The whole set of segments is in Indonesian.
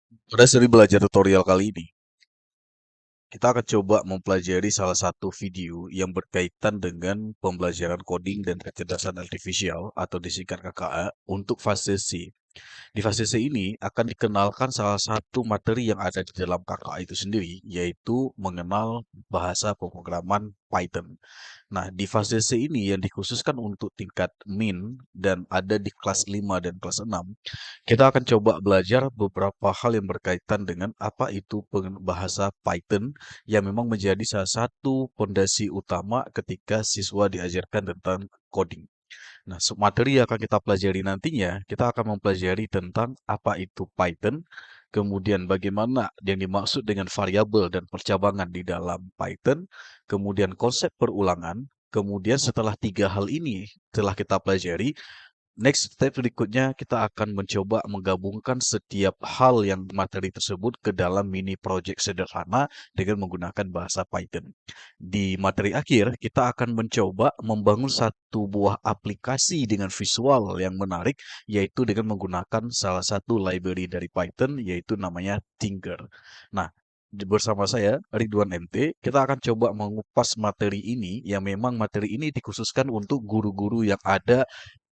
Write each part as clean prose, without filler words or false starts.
Pada seri belajar tutorial kali ini, kita akan coba mempelajari salah satu video yang berkaitan dengan pembelajaran coding dan kecerdasan artifisial atau disingkat KKA untuk fase C. Di fase C ini akan dikenalkan salah satu materi yang ada di dalam KKA itu sendiri, yaitu mengenal bahasa pemrograman Python. Nah, di fase C ini yang dikhususkan untuk tingkat min dan ada di kelas 5 dan kelas 6, kita akan coba belajar beberapa hal yang berkaitan dengan apa itu bahasa Python yang memang menjadi salah satu fondasi utama ketika siswa diajarkan tentang coding. Nah, materi yang akan kita pelajari nantinya, kita akan mempelajari tentang apa itu Python, kemudian bagaimana yang dimaksud dengan variabel dan percabangan di dalam Python, kemudian konsep perulangan, kemudian setelah tiga hal ini telah kita pelajari, next step berikutnya kita akan mencoba menggabungkan setiap hal yang materi tersebut ke dalam mini project sederhana dengan menggunakan bahasa Python. Di materi akhir, kita akan mencoba membangun satu buah aplikasi dengan visual yang menarik, yaitu dengan menggunakan salah satu library dari Python, yaitu namanya Tinker. Nah, bersama saya, Ridwan MT, kita akan coba mengupas materi ini, yang memang materi ini dikhususkan untuk guru-guru yang ada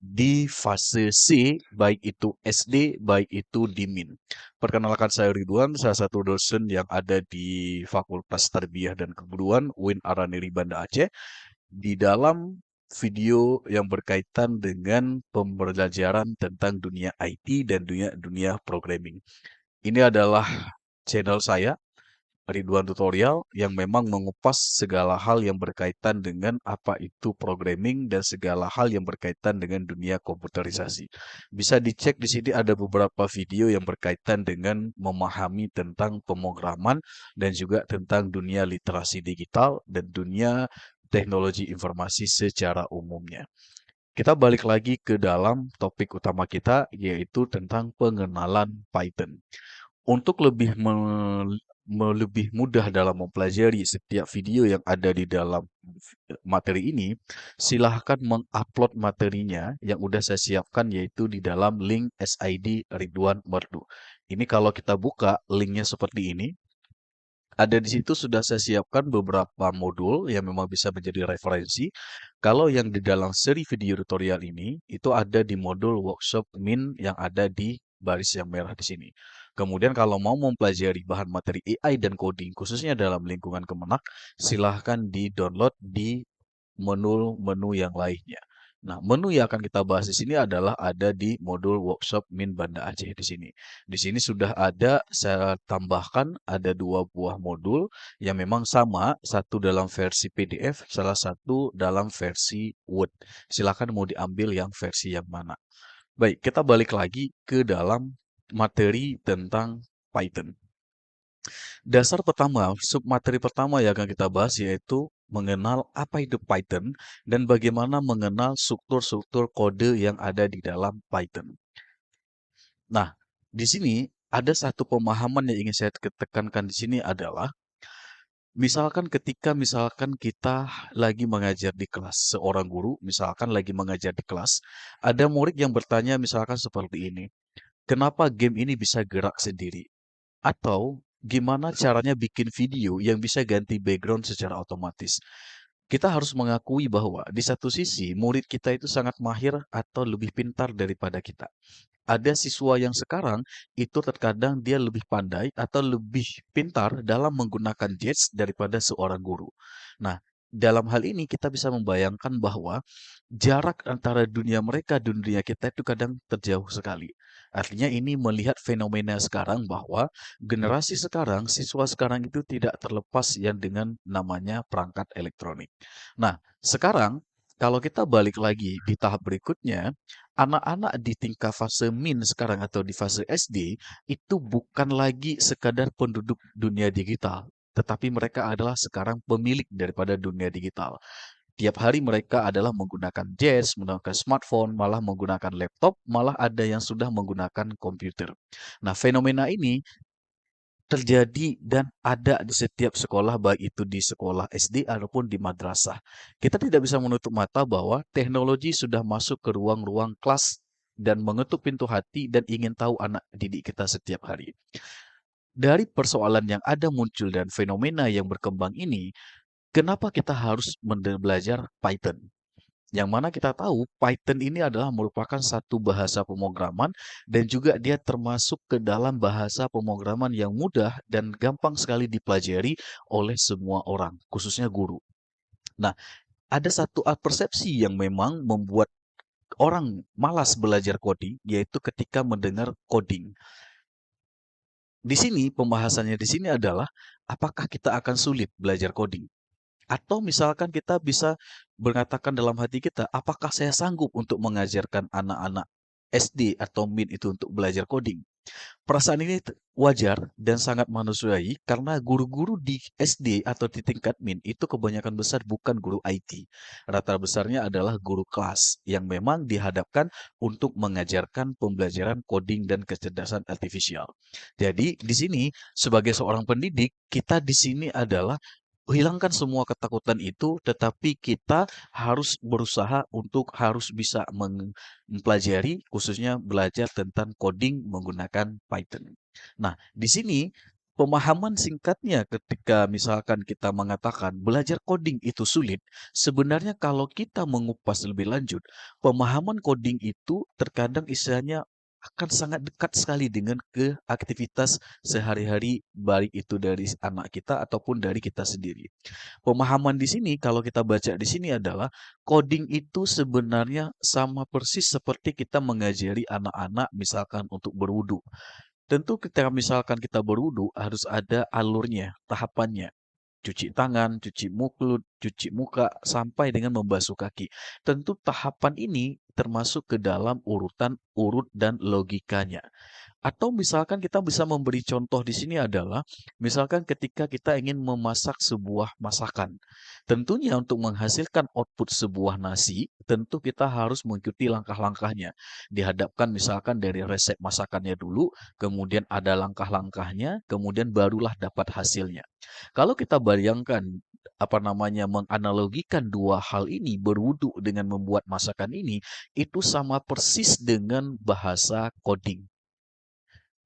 di fase C, baik itu SD, baik itu di MIN. Perkenalkan saya Ridwan, salah satu dosen yang ada di Fakultas Tarbiyah dan Keguruan UIN Araniri Banda Aceh. Di dalam video yang berkaitan dengan pembelajaran tentang dunia IT dan dunia programming. Ini adalah channel saya, Ridwan Tutorial, yang memang mengupas segala hal yang berkaitan dengan apa itu programming dan segala hal yang berkaitan dengan dunia komputerisasi. Bisa dicek di sini ada beberapa video yang berkaitan dengan memahami tentang pemrograman dan juga tentang dunia literasi digital dan dunia teknologi informasi secara umumnya. Kita balik lagi ke dalam topik utama kita, yaitu tentang pengenalan Python. Untuk lebih mudah dalam mempelajari setiap video yang ada di dalam materi ini, silahkan mengupload materinya yang udah saya siapkan yaitu di dalam link SID Ridwan Merdu. Ini kalau kita buka linknya seperti ini, ada di situ sudah saya siapkan beberapa modul yang memang bisa menjadi referensi. Kalau yang di dalam seri video tutorial ini, itu ada di modul workshop Min yang ada di baris yang merah di sini. Kemudian kalau mau mempelajari bahan materi AI dan coding, khususnya dalam lingkungan Kemenak, silahkan di-download di menu-menu yang lainnya. Nah, menu yang akan kita bahas di sini adalah ada di modul workshop Min Banda Aceh di sini. Di sini sudah ada, saya tambahkan ada dua buah modul yang memang sama, satu dalam versi PDF, salah satu dalam versi Word. Silakan mau diambil yang versi yang mana. Baik, kita balik lagi ke dalam materi tentang Python. Dasar pertama, submateri pertama yang akan kita bahas yaitu mengenal apa itu Python dan bagaimana mengenal struktur-struktur kode yang ada di dalam Python. Nah, di sini ada satu pemahaman yang ingin saya tekankan di sini adalah misalkan kita lagi mengajar di kelas, seorang guru misalkan lagi mengajar di kelas, ada murid yang bertanya misalkan seperti ini, kenapa game ini bisa gerak sendiri? Atau gimana caranya bikin video yang bisa ganti background secara otomatis? Kita harus mengakui bahwa di satu sisi murid kita itu sangat mahir atau lebih pintar daripada kita. Ada siswa yang sekarang itu terkadang dia lebih pandai atau lebih pintar dalam menggunakan gadgets daripada seorang guru. Nah, dalam hal ini kita bisa membayangkan bahwa jarak antara dunia mereka dan dunia kita itu kadang terjauh sekali. Artinya ini melihat fenomena sekarang bahwa generasi sekarang, siswa sekarang itu tidak terlepas yang dengan namanya perangkat elektronik. Nah, sekarang kalau kita balik lagi di tahap berikutnya, anak-anak di tingkat fase min sekarang atau di fase SD itu bukan lagi sekadar penduduk dunia digital, tetapi mereka adalah sekarang pemilik daripada dunia digital. Tiap hari mereka adalah menggunakan gadgets, menggunakan smartphone, malah menggunakan laptop, malah ada yang sudah menggunakan komputer. Nah, fenomena ini terjadi dan ada di setiap sekolah, baik itu di sekolah SD ataupun di madrasah. Kita tidak bisa menutup mata bahwa teknologi sudah masuk ke ruang-ruang kelas dan mengetuk pintu hati dan ingin tahu anak didik kita setiap hari. Dari persoalan yang ada muncul dan fenomena yang berkembang ini, kenapa kita harus belajar Python? Yang mana kita tahu Python ini adalah merupakan satu bahasa pemrograman dan juga dia termasuk ke dalam bahasa pemrograman yang mudah dan gampang sekali dipelajari oleh semua orang, khususnya guru. Nah, ada satu persepsi yang memang membuat orang malas belajar coding, yaitu ketika mendengar coding. Di sini pembahasannya di sini adalah apakah kita akan sulit belajar coding? Atau misalkan kita bisa mengatakan dalam hati kita, apakah saya sanggup untuk mengajarkan anak-anak SD atau MIN itu untuk belajar coding? Perasaan ini wajar dan sangat manusiawi karena guru-guru di SD atau di tingkat MIN itu kebanyakan besar bukan guru IT. Rata besarnya adalah guru kelas yang memang dihadapkan untuk mengajarkan pembelajaran coding dan kecerdasan artifisial. Jadi di sini sebagai seorang pendidik, kita di sini adalah hilangkan semua ketakutan itu, tetapi kita harus berusaha untuk harus bisa mempelajari, khususnya belajar tentang coding menggunakan Python. Nah, di sini pemahaman singkatnya ketika misalkan kita mengatakan belajar coding itu sulit, sebenarnya kalau kita mengupas lebih lanjut, pemahaman coding itu terkadang istilahnya akan sangat dekat sekali dengan ke aktivitas sehari-hari, baik itu dari anak kita ataupun dari kita sendiri. Pemahaman di sini kalau kita baca di sini adalah coding itu sebenarnya sama persis seperti kita mengajari anak-anak misalkan untuk berwudu. Tentu ketika misalkan kita berwudu harus ada alurnya, tahapannya. Cuci tangan, cuci mulut, cuci muka, sampai dengan membasuh kaki. Tentu tahapan ini termasuk ke dalam urutan urut dan logikanya. Atau misalkan kita bisa memberi contoh di sini adalah, misalkan ketika kita ingin memasak sebuah masakan. Tentunya untuk menghasilkan output sebuah nasi, tentu kita harus mengikuti langkah-langkahnya. Dihadapkan misalkan dari resep masakannya dulu, kemudian ada langkah-langkahnya, kemudian barulah dapat hasilnya. Kalau kita bayangkan menganalogikan dua hal ini, berwudu dengan membuat masakan ini, itu sama persis dengan bahasa coding.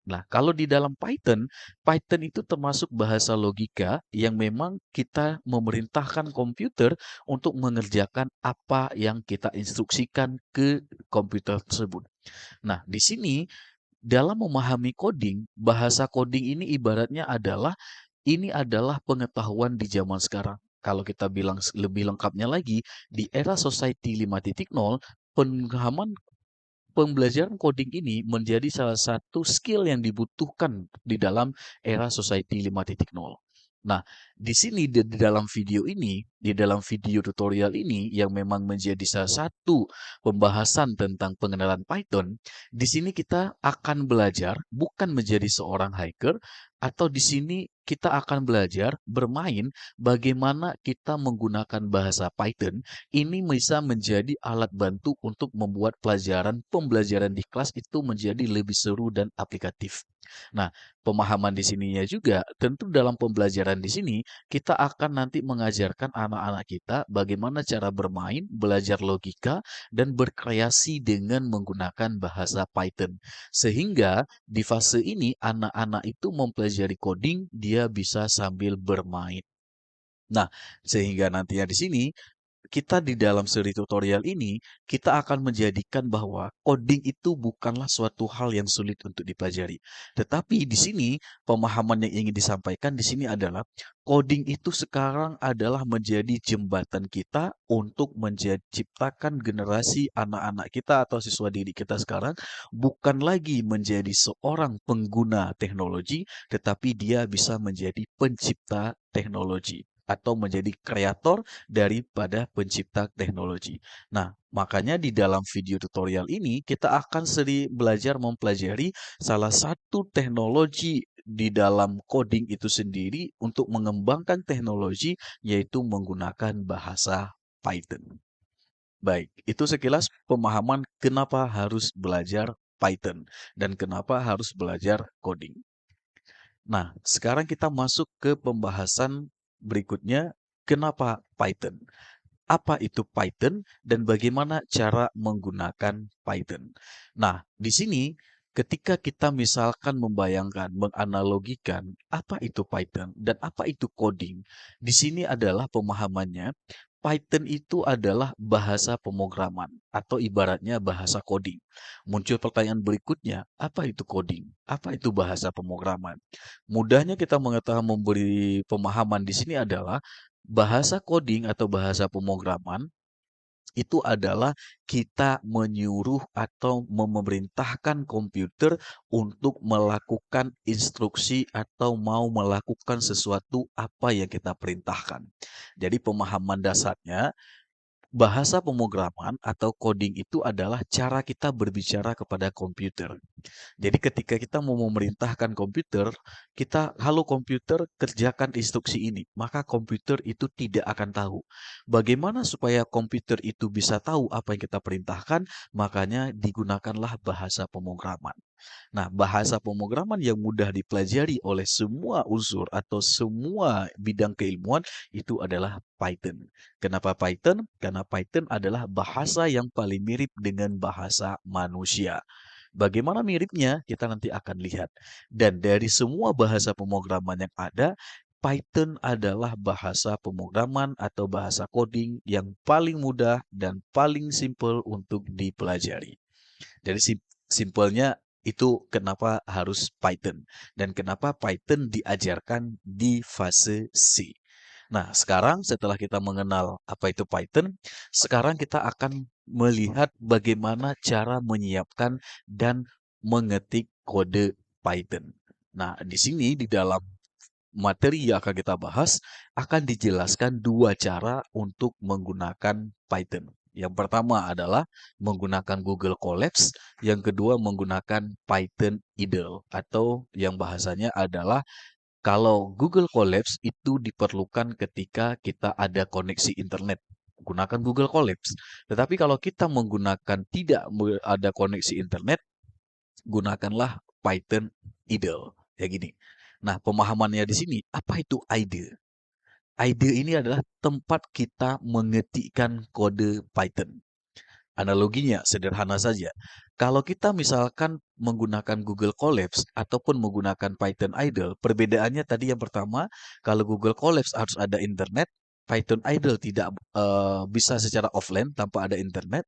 Nah, kalau di dalam Python, Python itu termasuk bahasa logika yang memang kita memerintahkan komputer untuk mengerjakan apa yang kita instruksikan ke komputer tersebut. Nah, di sini dalam memahami coding, bahasa coding ini ibaratnya ini adalah pengetahuan di zaman sekarang. Kalau kita bilang lebih lengkapnya lagi, di era Society 5.0, pemahaman pembelajaran coding ini menjadi salah satu skill yang dibutuhkan di dalam era Society 5.0. Nah, di sini di dalam video ini, di dalam video tutorial ini yang memang menjadi salah satu pembahasan tentang pengenalan Python, di sini kita akan belajar bukan menjadi seorang hacker, atau di sini kita akan belajar bermain bagaimana kita menggunakan bahasa Python ini bisa menjadi alat bantu untuk membuat pembelajaran di kelas itu menjadi lebih seru dan aplikatif. Nah, pemahaman di sininya juga, tentu dalam pembelajaran di sini, kita akan nanti mengajarkan anak-anak kita bagaimana cara bermain, belajar logika, dan berkreasi dengan menggunakan bahasa Python. Sehingga di fase ini, anak-anak itu mempelajari coding, dia bisa sambil bermain. Nah, sehingga nantinya di sini kita di dalam seri tutorial ini, kita akan menjadikan bahwa coding itu bukanlah suatu hal yang sulit untuk dipelajari. Tetapi di sini, pemahaman yang ingin disampaikan di sini adalah, coding itu sekarang adalah menjadi jembatan kita untuk menciptakan generasi anak-anak kita atau siswa didik kita sekarang, bukan lagi menjadi seorang pengguna teknologi, tetapi dia bisa menjadi pencipta teknologi atau menjadi kreator daripada pencipta teknologi. Nah, makanya di dalam video tutorial ini kita akan belajar mempelajari salah satu teknologi di dalam coding itu sendiri untuk mengembangkan teknologi, yaitu menggunakan bahasa Python. Baik, itu sekilas pemahaman kenapa harus belajar Python dan kenapa harus belajar coding. Nah, sekarang kita masuk ke pembahasan berikutnya, kenapa Python? Apa itu Python dan bagaimana cara menggunakan Python? Nah, di sini Ketika kita misalkan membayangkan, menganalogikan apa itu Python dan apa itu coding, di sini adalah pemahamannya, Python itu adalah bahasa pemrograman atau ibaratnya bahasa coding. Muncul pertanyaan berikutnya, apa itu coding? Apa itu bahasa pemrograman? Mudahnya kita mengetahui memberi pemahaman di sini adalah bahasa coding atau bahasa pemrograman itu adalah kita menyuruh atau memerintahkan komputer untuk melakukan instruksi atau mau melakukan sesuatu apa yang kita perintahkan. Jadi pemahaman dasarnya bahasa pemrograman atau coding itu adalah cara kita berbicara kepada komputer. Jadi ketika kita mau memerintahkan komputer, kita, halo komputer, kerjakan instruksi ini. Maka komputer itu tidak akan tahu. Bagaimana supaya komputer itu bisa tahu apa yang kita perintahkan? Makanya digunakanlah bahasa pemrograman. Nah, bahasa pemrograman yang mudah dipelajari oleh semua unsur atau semua bidang keilmuan itu adalah Python. Kenapa Python? Karena Python adalah bahasa yang paling mirip dengan bahasa manusia. Bagaimana miripnya? Kita nanti akan lihat. Dan dari semua bahasa pemrograman yang ada, Python adalah bahasa pemrograman atau bahasa coding yang paling mudah dan paling simple untuk dipelajari. Jadi simpelnya itu kenapa harus Python dan kenapa Python diajarkan di fase C. Nah, sekarang setelah kita mengenal apa itu Python, sekarang kita akan melihat bagaimana cara menyiapkan dan mengetik kode Python. Nah, di sini di dalam materi yang akan kita bahas akan dijelaskan dua cara untuk menggunakan Python. Yang pertama adalah menggunakan Google Colapse, yang kedua menggunakan Python idle atau yang bahasanya adalah kalau Google Colapse itu diperlukan ketika kita ada koneksi internet. Gunakan Google Colapse. Tetapi kalau kita menggunakan tidak ada koneksi internet, gunakanlah Python idle. Ya gini. Nah, pemahamannya di sini, apa itu idle? Idle ini adalah tempat kita mengetikkan kode Python. Analoginya sederhana saja. Kalau kita misalkan menggunakan Google Colapse ataupun menggunakan Python idle, perbedaannya tadi yang pertama, kalau Google Colapse harus ada internet, Python idle tidak bisa secara offline tanpa ada internet.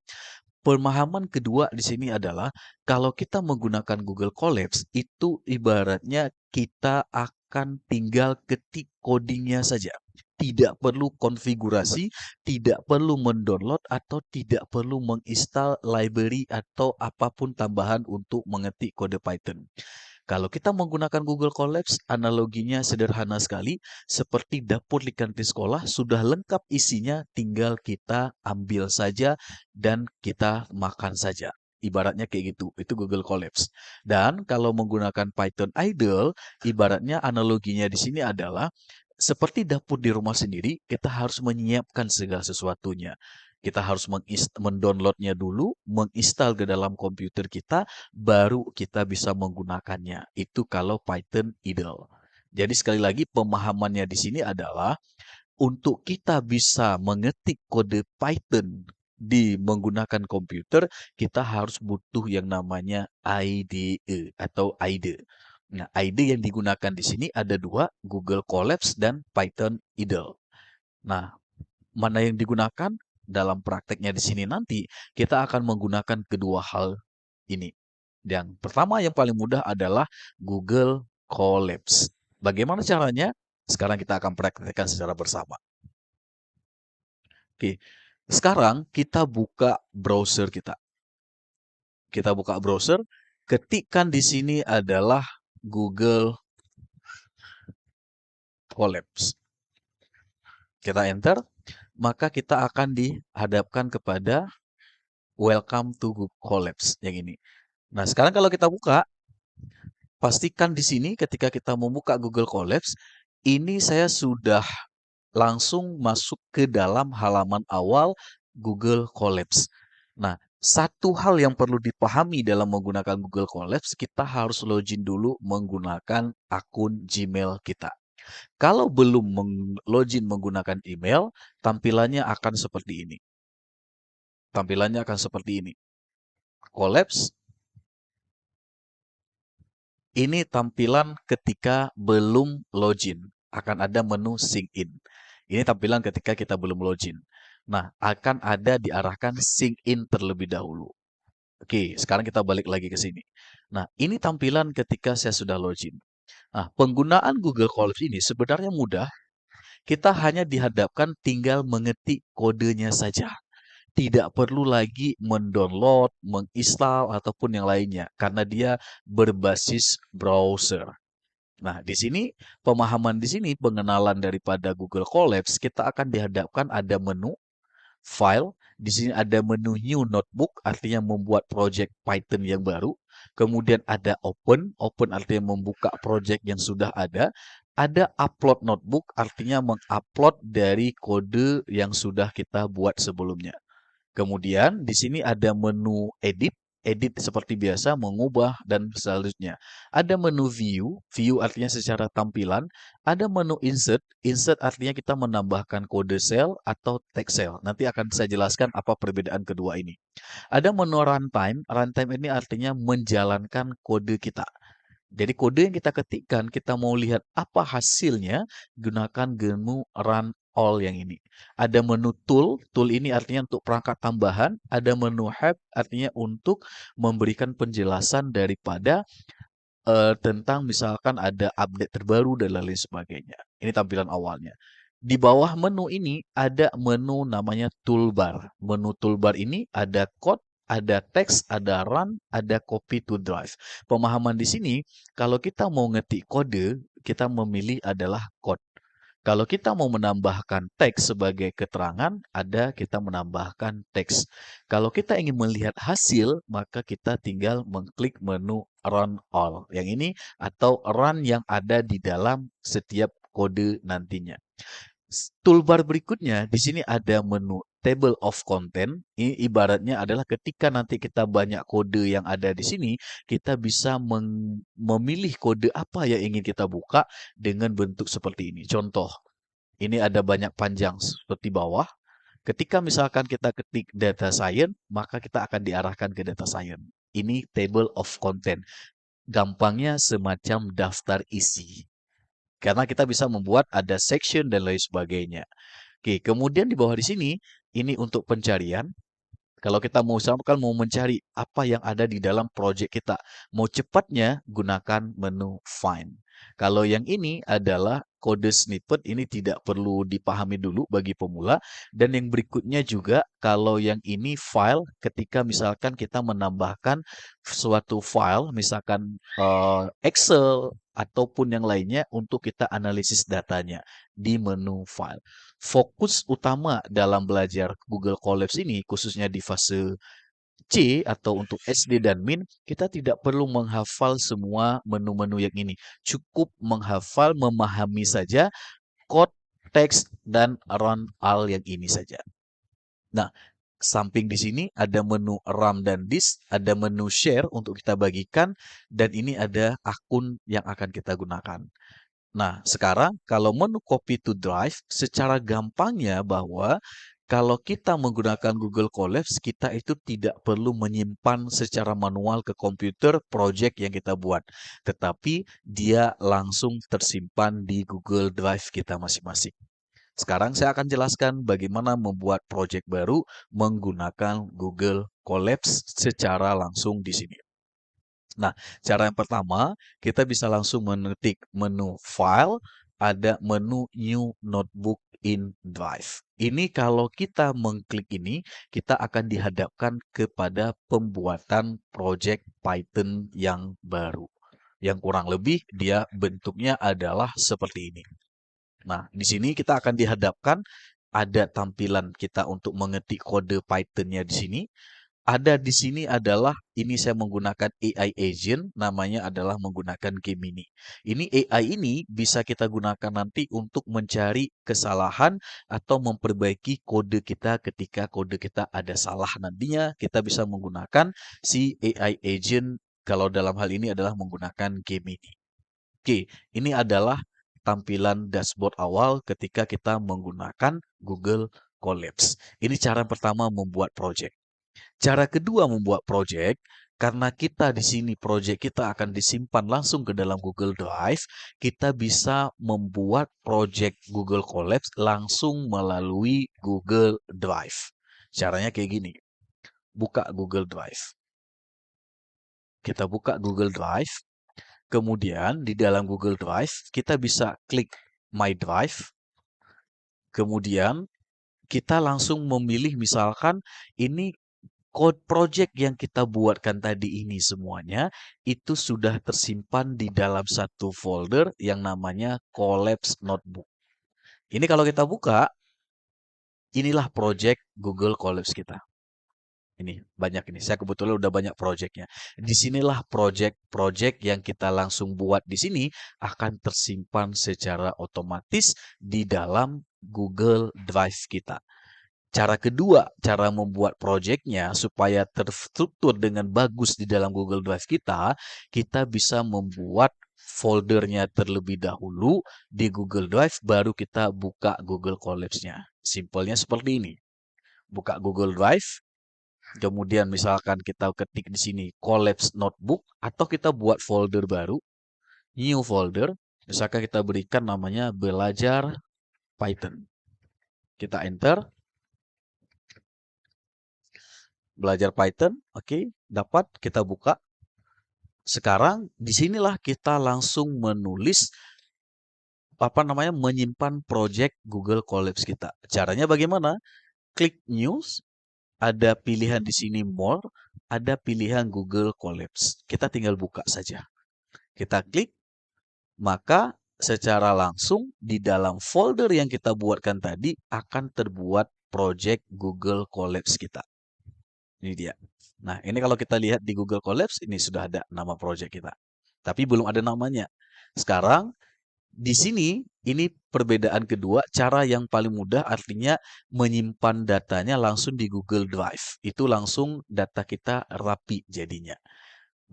Pemahaman kedua di sini adalah kalau kita menggunakan Google Colapse itu ibaratnya kita akan tinggal ketik codingnya saja. Tidak perlu konfigurasi, tidak perlu mendownload atau tidak perlu menginstal library atau apapun tambahan untuk mengetik kode Python. Kalau kita menggunakan Google Colapse, analoginya sederhana sekali, seperti dapur di kantin sekolah sudah lengkap isinya, tinggal kita ambil saja dan kita makan saja. Ibaratnya kayak gitu, itu Google Colapse. Dan kalau menggunakan Python idle, ibaratnya analoginya di sini adalah seperti dapur di rumah sendiri, kita harus menyiapkan segala sesuatunya. Kita harus mendownloadnya dulu, menginstal ke dalam komputer kita, baru kita bisa menggunakannya. Itu kalau Python idle. Jadi sekali lagi pemahamannya di sini adalah untuk kita bisa mengetik kode Python di menggunakan komputer, kita harus butuh yang namanya IDE atau IDE. Nah, IDE yang digunakan di sini ada dua, Google Colapse dan Python idle. Nah, mana yang digunakan dalam prakteknya di sini nanti, kita akan menggunakan kedua hal ini. Yang pertama yang paling mudah adalah Google Colapse. Bagaimana caranya? Sekarang kita akan praktekkan secara bersama. Oke, sekarang kita buka browser kita. Kita buka browser, ketikkan di sini adalah Google Colapse. Kita enter, maka kita akan dihadapkan kepada Welcome to Google Colapse yang ini. Nah, sekarang kalau kita buka, pastikan di sini ketika kita membuka Google Colapse, ini saya sudah langsung masuk ke dalam halaman awal Google Colapse. Nah, satu hal yang perlu dipahami dalam menggunakan Google Colapse, kita harus login dulu menggunakan akun Gmail kita. Kalau belum login menggunakan email, tampilannya akan seperti ini. Tampilannya akan seperti ini. Collapse, Ini tampilan ketika belum login. Akan ada menu sync in. Ini tampilan ketika kita belum login. Nah, akan ada diarahkan sync in terlebih dahulu. Oke, sekarang kita balik lagi ke sini. Nah, ini tampilan ketika saya sudah login. Nah, penggunaan Google Colabs ini sebenarnya mudah. Kita hanya dihadapkan tinggal mengetik kodenya saja. Tidak perlu lagi mendownload, menginstal, ataupun yang lainnya. Karena dia berbasis browser. Nah, di sini pemahaman di sini pengenalan daripada Google Colabs, kita akan dihadapkan ada menu file, di sini ada menu new notebook artinya membuat project Python yang baru. Kemudian ada open artinya membuka project yang sudah ada. Ada upload notebook artinya mengupload dari kode yang sudah kita buat sebelumnya. Kemudian di sini ada menu edit, edit seperti biasa, mengubah dan selanjutnya. Ada menu view, view artinya secara tampilan. Ada menu insert, insert artinya kita menambahkan kode sel atau text cell. Nanti akan saya jelaskan apa perbedaan kedua ini. Ada menu runtime, runtime ini artinya menjalankan kode kita. Jadi kode yang kita ketikkan, kita mau lihat apa hasilnya, gunakan menu run all yang ini. Ada menu tool, tool ini artinya untuk perangkat tambahan. Ada menu help, artinya untuk memberikan penjelasan daripada tentang misalkan ada update terbaru dan lain sebagainya. Ini tampilan awalnya. Di bawah menu ini ada menu namanya toolbar. Menu toolbar ini ada code, ada teks, ada run, ada copy to drive. Pemahaman di sini, kalau kita mau ngetik kode, kita memilih adalah code. Kalau kita mau menambahkan teks sebagai keterangan, ada kita menambahkan teks. Kalau kita ingin melihat hasil, maka kita tinggal mengklik menu Run All. Yang ini atau run yang ada di dalam setiap kode nantinya. Toolbar berikutnya, di sini ada menu Table of Content. Ini ibaratnya adalah ketika nanti kita banyak kode yang ada di sini, kita bisa memilih kode apa yang ingin kita buka dengan bentuk seperti ini. Contoh, ini ada banyak panjang seperti bawah. Ketika misalkan kita ketik data science, maka kita akan diarahkan ke data science. Ini table of content. Gampangnya semacam daftar isi. Karena kita bisa membuat ada section dan lain sebagainya. Oke, kemudian di bawah di sini, ini untuk pencarian. Kalau kita mau misalkan mau mencari apa yang ada di dalam project kita, mau cepatnya gunakan menu find. Kalau yang ini adalah kode snippet, ini tidak perlu dipahami dulu bagi pemula. Dan yang berikutnya juga, kalau yang ini file, ketika misalkan kita menambahkan suatu file, misalkan Excel ataupun yang lainnya untuk kita analisis datanya di menu file. Fokus utama dalam belajar Google Colabs ini, khususnya di fase C atau untuk SD dan Min, kita tidak perlu menghafal semua menu-menu yang ini. Cukup menghafal, memahami saja code, teks, dan run all yang ini saja. Nah, samping di sini ada menu RAM dan disk, ada menu share untuk kita bagikan, dan ini ada akun yang akan kita gunakan. Nah, sekarang kalau menu copy to drive, secara gampangnya bahwa kalau kita menggunakan Google Colabs, kita itu tidak perlu menyimpan secara manual ke komputer project yang kita buat. Tetapi dia langsung tersimpan di Google Drive kita masing-masing. Sekarang saya akan jelaskan bagaimana membuat project baru menggunakan Google Colabs secara langsung di sini. Nah, cara yang pertama, kita bisa langsung mengetik menu File, ada menu New Notebook in Drive. Ini kalau kita mengklik ini, kita akan dihadapkan kepada pembuatan project Python yang baru. Yang kurang lebih dia bentuknya adalah seperti ini. Nah, di sini kita akan dihadapkan ada tampilan kita untuk mengetik kode Python-nya di sini. Ada di sini adalah ini saya menggunakan AI agent, namanya adalah menggunakan Gemini. Ini AI ini bisa kita gunakan nanti untuk mencari kesalahan atau memperbaiki kode kita ketika kode kita ada salah. Nantinya kita bisa menggunakan si AI agent kalau dalam hal ini adalah menggunakan Gemini. Oke, ini adalah tampilan dashboard awal ketika kita menggunakan Google Colabs. Ini cara pertama membuat project. Cara kedua membuat project, karena kita di sini project kita akan disimpan langsung ke dalam Google Drive, kita bisa membuat project Google Collapse langsung melalui Google Drive. Caranya kayak gini. Buka Google Drive. Kita buka Google Drive. Kemudian di dalam Google Drive kita bisa klik My Drive. Kemudian kita langsung memilih misalkan ini code project yang kita buatkan tadi ini semuanya itu sudah tersimpan di dalam satu folder yang namanya Collapse Notebook. Ini kalau kita buka, inilah project Google Collapse kita. Ini banyak ini. Saya kebetulan udah banyak projectnya. Disinilah project-project yang kita langsung buat di sini akan tersimpan secara otomatis di dalam Google Drive kita. Cara kedua, cara membuat projectnya supaya terstruktur dengan bagus di dalam Google Drive kita, kita bisa membuat foldernya terlebih dahulu di Google Drive, baru kita buka Google Collapse-nya. Simpelnya seperti ini. Buka Google Drive, kemudian misalkan kita ketik di sini Collapse Notebook, atau kita buat folder baru, new folder, misalkan kita berikan namanya belajar Python. Kita enter. Belajar Python, oke, dapat kita buka. Sekarang disinilah kita langsung menulis menyimpan project Google Collapse kita. Caranya bagaimana? Klik News, ada pilihan di sini More, ada pilihan Google Collapse. Kita tinggal buka saja. Kita klik, maka secara langsung di dalam folder yang kita buatkan tadi akan terbuat project Google Collapse kita. Ini dia. Nah, ini kalau kita lihat di Google Collapse, ini sudah ada nama project kita. Tapi belum ada namanya. Sekarang, di sini, ini perbedaan kedua, cara yang paling mudah artinya menyimpan datanya langsung di Google Drive. Itu langsung data kita rapi jadinya.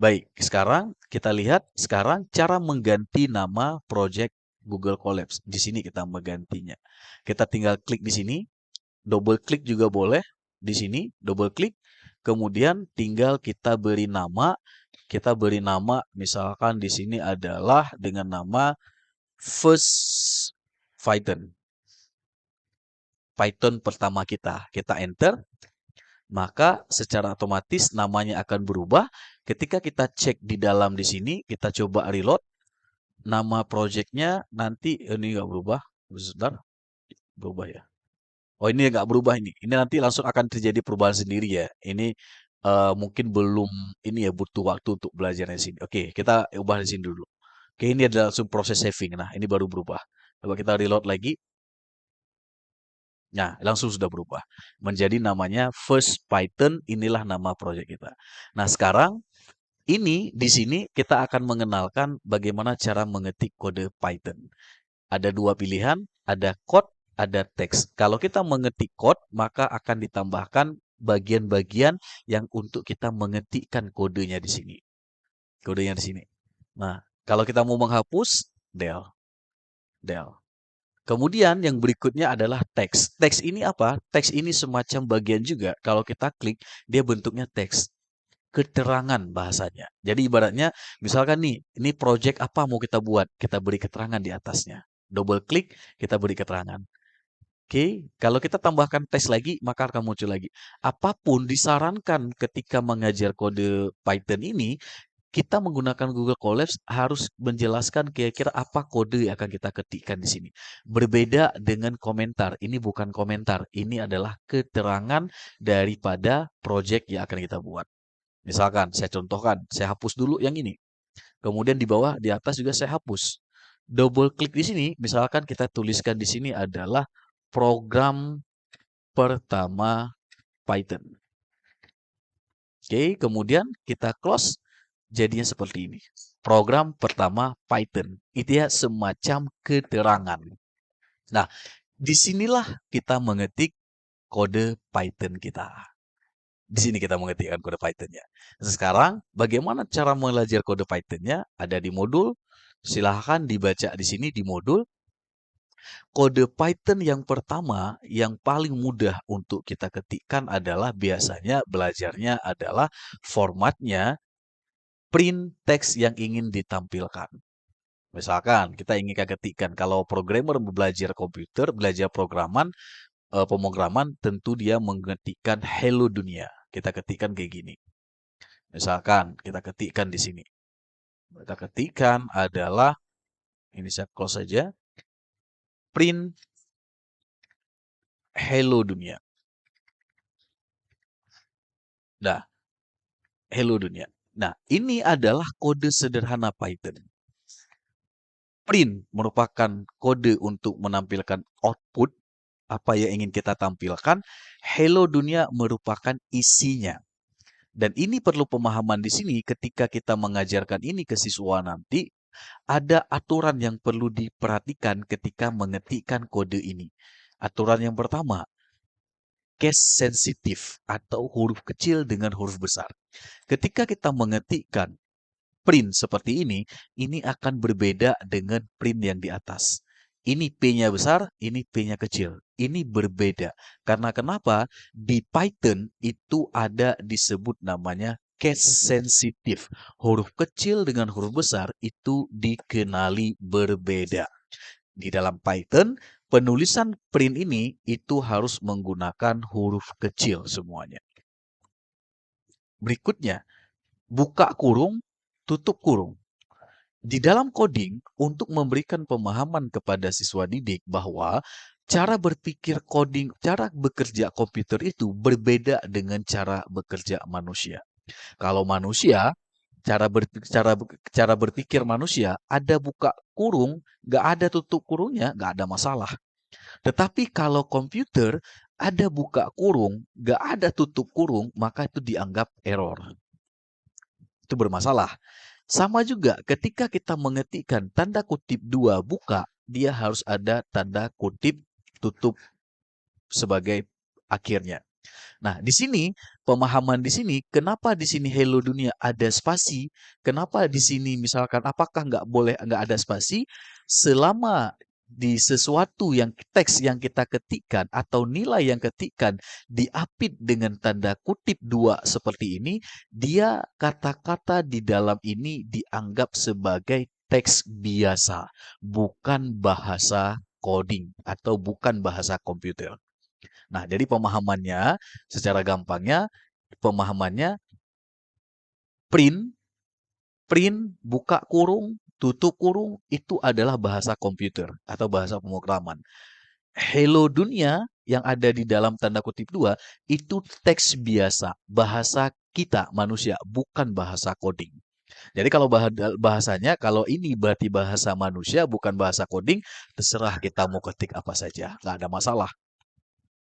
Baik, sekarang kita lihat sekarang cara mengganti nama project Google Collapse. Di sini kita menggantinya. Kita tinggal klik di sini, double klik juga boleh. Di sini, double klik. Kemudian tinggal kita beri nama. Kita beri nama misalkan di sini adalah dengan nama First Python. Python pertama kita. Kita enter. Maka secara otomatis namanya akan berubah. Ketika kita cek di dalam di sini, kita coba reload. Nama projectnya nanti ini nggak berubah. Sebentar. Berubah ya. Oh, ini nggak berubah ini. Ini nanti langsung akan terjadi perubahan sendiri ya. Ini mungkin belum ini ya, butuh waktu untuk belajar di sini. Oke, kita ubah di sini dulu. Oke, ini adalah langsung proses saving. Nah, ini baru berubah. Coba kita reload lagi. Nah, langsung sudah berubah. Menjadi namanya First Python, inilah nama proyek kita. Nah, sekarang ini di sini kita akan mengenalkan bagaimana cara mengetik kode Python. Ada dua pilihan, ada code, ada teks. Kalau kita mengetik code, maka akan ditambahkan bagian-bagian yang untuk kita mengetikkan kodenya di sini. Kodenya di sini. Nah, kalau kita mau menghapus, del. Del. Kemudian yang berikutnya adalah teks. Teks ini apa? Teks ini semacam bagian juga. Kalau kita klik, dia bentuknya teks. Keterangan bahasanya. Jadi ibaratnya, misalkan nih, ini project apa mau kita buat? Kita beri keterangan di atasnya. Double klik, kita beri keterangan. Oke, kalau kita tambahkan teks lagi, maka akan muncul lagi. Apapun disarankan ketika mengajar kode Python ini, kita menggunakan Google Collapse harus menjelaskan kira-kira apa kode yang akan kita ketikkan di sini. Berbeda dengan komentar. Ini bukan komentar, ini adalah keterangan daripada project yang akan kita buat. Misalkan, saya contohkan, saya hapus dulu yang ini. Kemudian di bawah, di atas juga saya hapus. Double klik di sini, misalkan kita tuliskan di sini adalah program pertama Python. Oke, kemudian kita close, jadinya seperti ini. Program pertama Python. Itu ya semacam keterangan. Nah, disinilah kita mengetik kode Python kita. Di sini kita mengetikkan kode Python-nya. Sekarang, bagaimana cara belajar kode Python-nya? Ada di modul. Silahkan dibaca di sini di modul. Kode Python yang pertama yang paling mudah untuk kita ketikkan adalah biasanya belajarnya adalah formatnya print teks yang ingin ditampilkan. Misalkan kita ingin ketikkan, kalau programmer belajar komputer, belajar pemrograman, tentu dia mengetikkan hello dunia. Kita ketikkan kayak gini. Misalkan kita ketikkan di sini. Kita ketikkan adalah, ini saya close saja, print hello dunia. Nah, hello dunia. Nah, ini adalah kode sederhana Python. Print merupakan kode untuk menampilkan output, apa yang ingin kita tampilkan. Hello dunia merupakan isinya. Dan ini perlu pemahaman di sini ketika kita mengajarkan ini ke siswa nanti, ada aturan yang perlu diperhatikan ketika mengetikkan kode ini. Aturan yang pertama, case sensitif atau huruf kecil dengan huruf besar. Ketika kita mengetikkan print seperti ini akan berbeda dengan print yang di atas. Ini P-nya besar, ini P-nya kecil. Ini berbeda. Karena kenapa? Di Python itu ada disebut namanya case sensitif. Huruf kecil dengan huruf besar itu dikenali berbeda. Di dalam Python, penulisan print ini itu harus menggunakan huruf kecil semuanya. Berikutnya, buka kurung, tutup kurung. Di dalam coding, untuk memberikan pemahaman kepada siswa didik bahwa cara berpikir coding, cara bekerja komputer itu berbeda dengan cara bekerja manusia. Kalau manusia, cara berpikir manusia, ada buka kurung, nggak ada tutup kurungnya, nggak ada masalah. Tetapi kalau komputer, ada buka kurung, nggak ada tutup kurung, maka itu dianggap error. Itu bermasalah. Sama juga ketika kita mengetikkan tanda kutip 2 buka, dia harus ada tanda kutip tutup sebagai akhirnya. Nah, di sini pemahaman di sini, kenapa di sini hello dunia ada spasi? Kenapa di sini misalkan apakah nggak ada spasi? Selama di sesuatu yang teks yang kita ketikkan atau nilai yang ketikkan diapit dengan tanda kutip 2 seperti ini, dia kata-kata di dalam ini dianggap sebagai teks biasa, bukan bahasa coding atau bukan bahasa komputer. Nah, jadi pemahamannya, secara gampangnya, pemahamannya print, buka kurung, tutup kurung, itu adalah bahasa komputer atau bahasa pemrograman. Hello dunia yang ada di dalam tanda kutip 2, itu teks biasa, bahasa kita manusia, bukan bahasa coding. Jadi kalau bahasanya, kalau ini berarti bahasa manusia, bukan bahasa coding, terserah kita mau ketik apa saja, nggak ada masalah.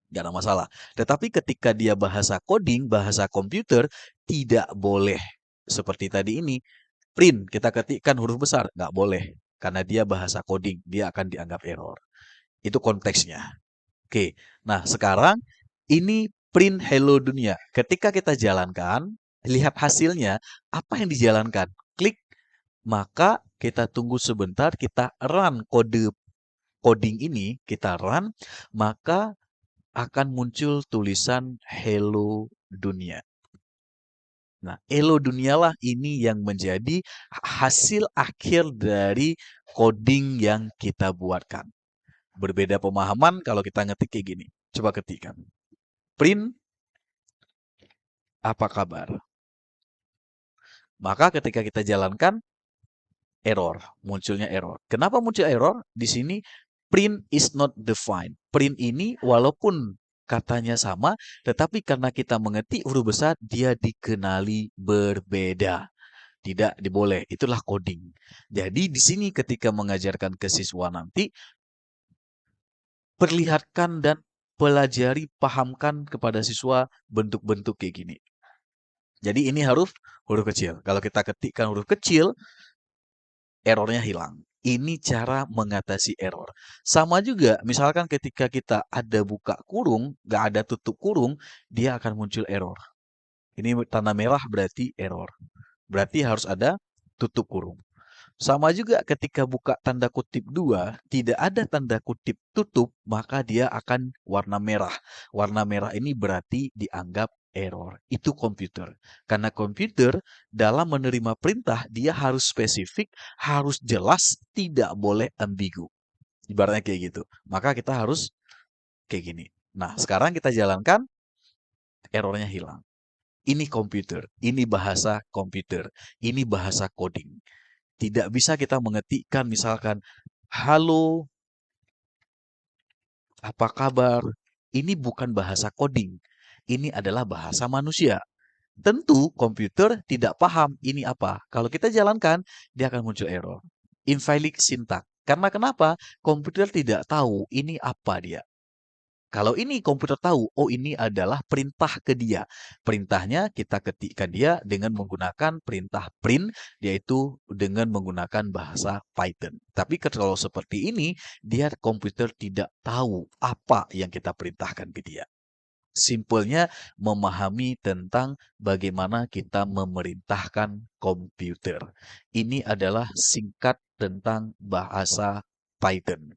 Nggak ada masalah. Tetapi ketika dia bahasa coding, bahasa komputer, tidak boleh. Seperti tadi ini, print, kita ketikkan huruf besar, nggak boleh. Karena dia bahasa coding, dia akan dianggap error. Itu konteksnya. Oke, nah sekarang ini print hello dunia. Ketika kita jalankan, lihat hasilnya, apa yang dijalankan. Klik, maka kita tunggu sebentar, kita run kode coding ini, kita run, maka akan muncul tulisan hello dunia. Nah, hello dunialah ini yang menjadi hasil akhir dari coding yang kita buatkan. Berbeda pemahaman kalau kita ngetik kayak gini. Coba ketikkan. Print, apa kabar? Maka ketika kita jalankan, error. Munculnya error. Kenapa muncul error? Di sini print is not defined. Print ini walaupun katanya sama, tetapi karena kita mengetik huruf besar, dia dikenali berbeda. Tidak diboleh, itulah coding. Jadi di sini ketika mengajarkan ke siswa nanti, perlihatkan dan pelajari, pahamkan kepada siswa bentuk-bentuk kayak gini. Jadi ini huruf kecil. Kalau kita ketikkan huruf kecil, errornya hilang. Ini cara mengatasi error. Sama juga, misalkan ketika kita ada buka kurung, nggak ada tutup kurung, dia akan muncul error. Ini tanda merah berarti error. Berarti harus ada tutup kurung. Sama juga ketika buka tanda kutip 2, tidak ada tanda kutip tutup, maka dia akan warna merah. Warna merah ini berarti dianggap error. Itu komputer. Karena komputer dalam menerima perintah, dia harus spesifik, harus jelas, tidak boleh ambigu. Ibaratnya kayak gitu. Maka kita harus kayak gini. Nah, sekarang kita jalankan, errornya hilang. Ini komputer, ini bahasa komputer, ini bahasa coding. Tidak bisa kita mengetikkan misalkan, halo, apa kabar? Ini bukan bahasa coding. Ini adalah bahasa manusia. Tentu komputer tidak paham ini apa. Kalau kita jalankan, dia akan muncul error. Invalid syntax. Karena kenapa? Komputer tidak tahu ini apa dia. Kalau ini komputer tahu, oh ini adalah perintah ke dia. Perintahnya kita ketikkan dia dengan menggunakan perintah print, yaitu dengan menggunakan bahasa Python. Tapi kalau seperti ini, dia komputer tidak tahu apa yang kita perintahkan ke dia. Simpelnya memahami tentang bagaimana kita memerintahkan komputer. Ini adalah singkat tentang bahasa Python.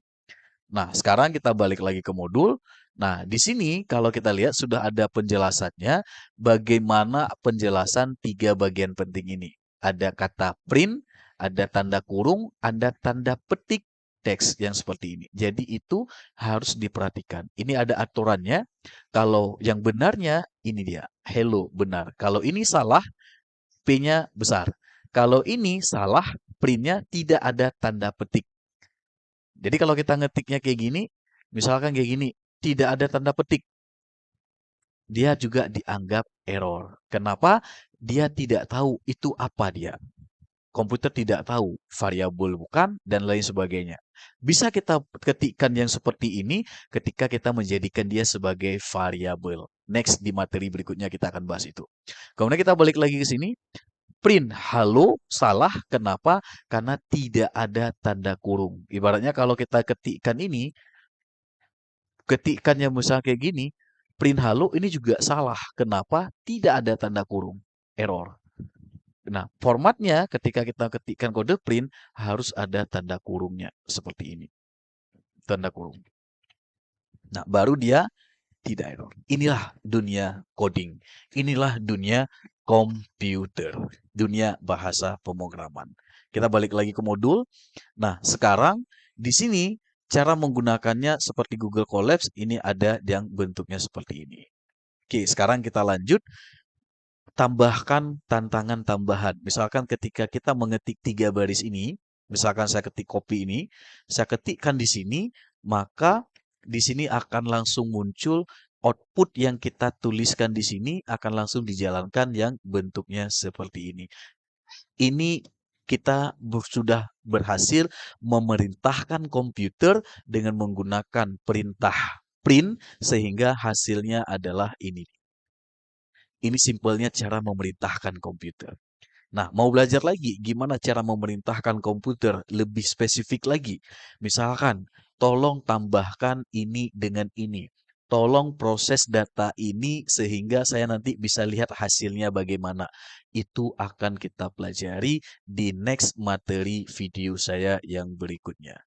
Nah, sekarang kita balik lagi ke modul. Nah, di sini kalau kita lihat sudah ada penjelasannya bagaimana penjelasan tiga bagian penting ini. Ada kata print, ada tanda kurung, ada tanda petik teks yang seperti ini. Jadi itu harus diperhatikan. Ini ada aturannya. Kalau yang benarnya ini dia, hello benar. Kalau ini salah, P-nya besar. Kalau ini salah, print-nya tidak ada tanda petik. Jadi kalau kita ngetiknya kayak gini, misalkan kayak gini, tidak ada tanda petik, dia juga dianggap error. Kenapa? Dia tidak tahu itu apa dia. Komputer tidak tahu, variabel bukan, dan lain sebagainya. Bisa kita ketikkan yang seperti ini ketika kita menjadikan dia sebagai variabel. Next di materi berikutnya kita akan bahas itu. Kemudian kita balik lagi ke sini. Print halo salah. Kenapa? Karena tidak ada tanda kurung. Ibaratnya kalau kita ketikkan ini, ketikannya misalnya kayak gini, print halo ini juga salah. Kenapa? Tidak ada tanda kurung. Error. Nah, formatnya ketika kita ketikkan kode print harus ada tanda kurungnya. Seperti ini. Tanda kurung. Nah, baru dia tidak error. Inilah dunia coding. Inilah dunia komputer. Dunia bahasa pemrograman. Kita balik lagi ke modul. Nah, sekarang di sini cara menggunakannya seperti Google Colabs, ini ada yang bentuknya seperti ini. Oke, sekarang kita lanjut. Tambahkan tantangan tambahan. Misalkan ketika kita mengetik 3 baris ini, misalkan saya ketik copy ini, saya ketikkan di sini, maka di sini akan langsung muncul output yang kita tuliskan di sini akan langsung dijalankan yang bentuknya seperti ini. Ini kita sudah berhasil memerintahkan komputer dengan menggunakan perintah print sehingga hasilnya adalah ini. Ini simpelnya cara memerintahkan komputer. Nah, mau belajar lagi gimana cara memerintahkan komputer lebih spesifik lagi. Misalkan, tolong tambahkan ini dengan ini. Tolong proses data ini sehingga saya nanti bisa lihat hasilnya bagaimana. Itu akan kita pelajari di next materi video saya yang berikutnya.